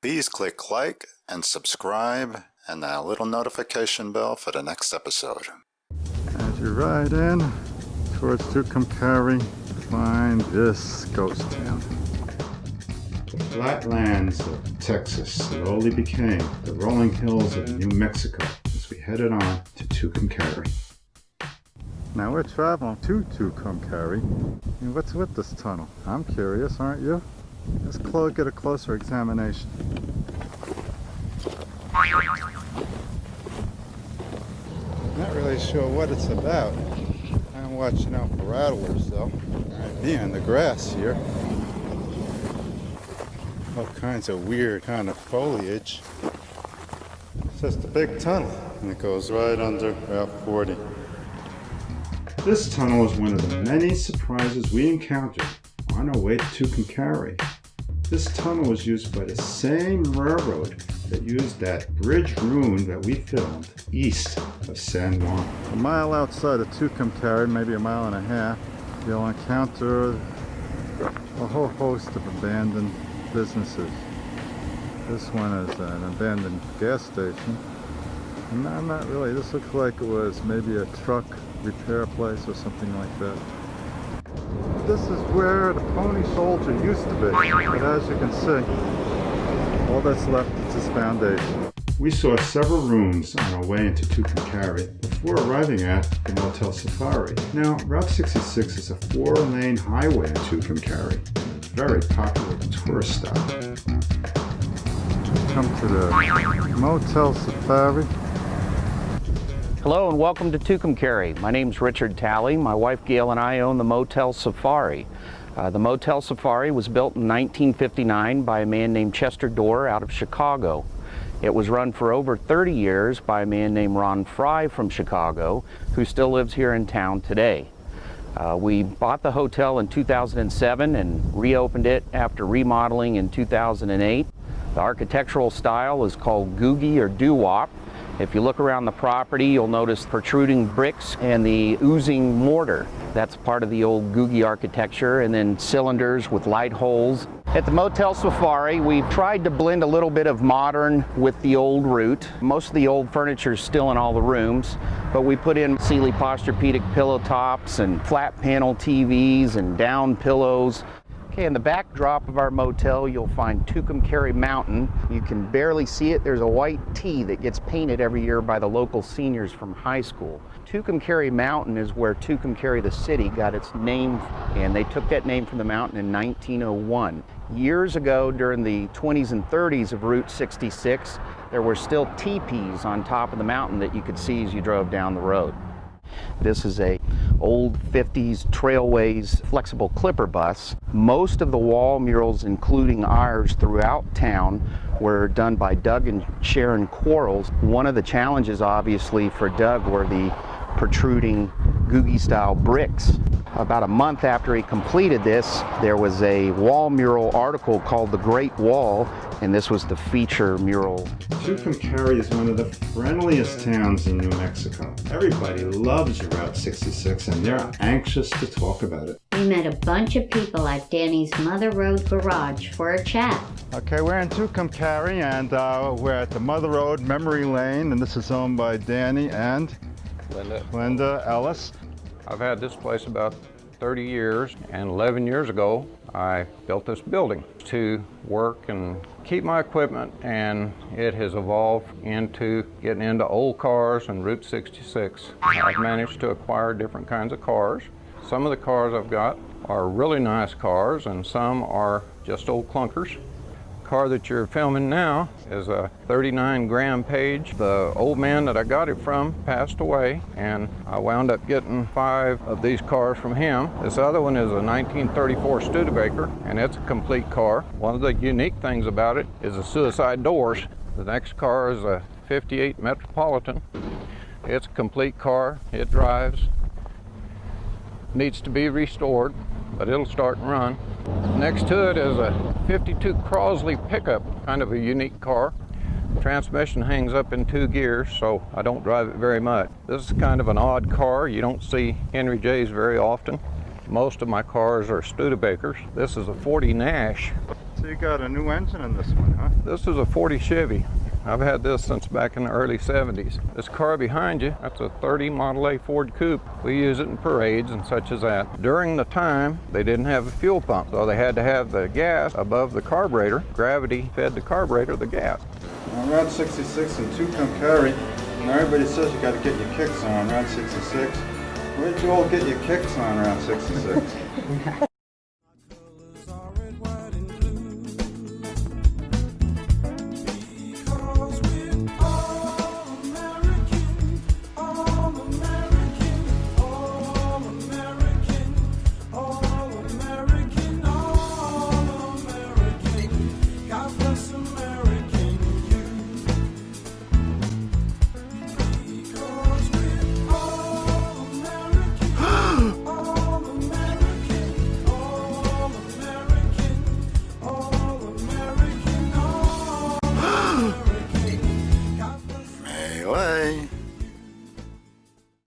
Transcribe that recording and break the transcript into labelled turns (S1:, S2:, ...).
S1: Please click like and subscribe and that little notification bell for the next episode. As you ride in towards Tucumcari, find this ghost town. The flatlands of Texas slowly became the rolling hills of New Mexico as we headed on to Tucumcari. Now we're traveling to Tucumcari. And what's with this tunnel? I'm curious, aren't you? Let's get a closer examination. Not really sure what it's about. I'm watching out for rattlers though. Right me in the grass here. All kinds of weird kind of foliage. It's just a big tunnel and it goes right under Route 40. This tunnel is one of the many surprises we encountered on our way to Tucumcari. This tunnel was used by the same railroad that used that bridge ruin that we filmed east of San Juan. A mile outside of Tucumcari, maybe a mile and a half, you'll encounter a whole host of abandoned businesses. This one is an abandoned gas station. No, not really. This looks like it was maybe a truck repair place or something like that. This is where the Pony Soldier used to be, but as you can see, all that's left is this foundation. We saw several rooms on our way into Tucumcari before arriving at the Motel Safari. Now, Route 66 is a 4-lane highway in Tucumcari, and a very popular tourist stop. Come to the Motel Safari.
S2: Hello and welcome to Tucumcari. My name's Richard Talley. My wife Gail and I own the Motel Safari. The Motel Safari was built in 1959 by a man named Chester Dorr out of Chicago. It was run for over 30 years by a man named Ron Fry from Chicago, who still lives here in town today. We bought the hotel in 2007 and reopened it after remodeling in 2008. The architectural style is called Googie or Doo-Wop. If you look around the property, you'll notice protruding bricks and the oozing mortar. That's part of the old Googie architecture, and then cylinders with light holes. At the Motel Safari, we've tried to blend a little bit of modern with the old root. Most of the old furniture is still in all the rooms, but we put in Sealy Posturepedic pillow tops and flat panel TVs and down pillows. Okay, in the backdrop of our motel, you'll find Tucumcari Mountain. You can barely see it. There's a white T that gets painted every year by the local seniors from high school. Tucumcari Mountain is where Tucumcari, the city, got its name, and they took that name from the mountain in 1901. Years ago, during the 20s and 30s of Route 66, there were still teepees on top of the mountain that you could see as you drove down the road. This is a old 50s Trailways flexible clipper bus. Most of the wall murals, including ours throughout town, were done by Doug and Sharon Quarles. One of the challenges, obviously, for Doug were the protruding Googie-style bricks. About a month after he completed this, there was a wall mural article called The Great Wall, and this was the feature mural.
S1: Tucumcari is one of the friendliest towns in New Mexico. Everybody loves Route 66 and they're anxious to talk about it.
S3: We met a bunch of people at Danny's Mother Road garage for a chat.
S1: Okay, we're in Tucumcari and we're at the Mother Road Memory Lane, and this is owned by Danny and Linda Ellis.
S4: I've had this place about 30 years, and 11 years ago I built this building to work and keep my equipment, and it has evolved into getting into old cars and Route 66. I've managed to acquire different kinds of cars. Some of the cars I've got are really nice cars, and some are just old clunkers. The car that you're filming now is a 39 Grand Page. The old man that I got it from passed away, and I wound up getting 5 of these cars from him. This other one is a 1934 Studebaker, and it's a complete car. One of the unique things about it is the suicide doors. The next car is a 58 Metropolitan. It's a complete car. It drives. Needs to be restored, but it'll start and run. Next to it is a 52 Crosley pickup, kind of a unique car. Transmission hangs up in 2 gears, so I don't drive it very much. This is kind of an odd car. You don't see Henry J's very often. Most of my cars are Studebakers. This is a 40 Nash.
S1: So you got a new engine in this one, huh?
S4: This is a 40 Chevy. I've had this since back in the early 70s. This car behind you, that's a 30 Model A Ford Coupe. We use it in parades and such as that. During the time, they didn't have a fuel pump, so they had to have the gas above the carburetor. Gravity fed the carburetor the gas.
S1: On Route 66 in Tucumcari, and everybody says you got to get your kicks on Route 66. Where'd you all get your kicks on Route 66? Way.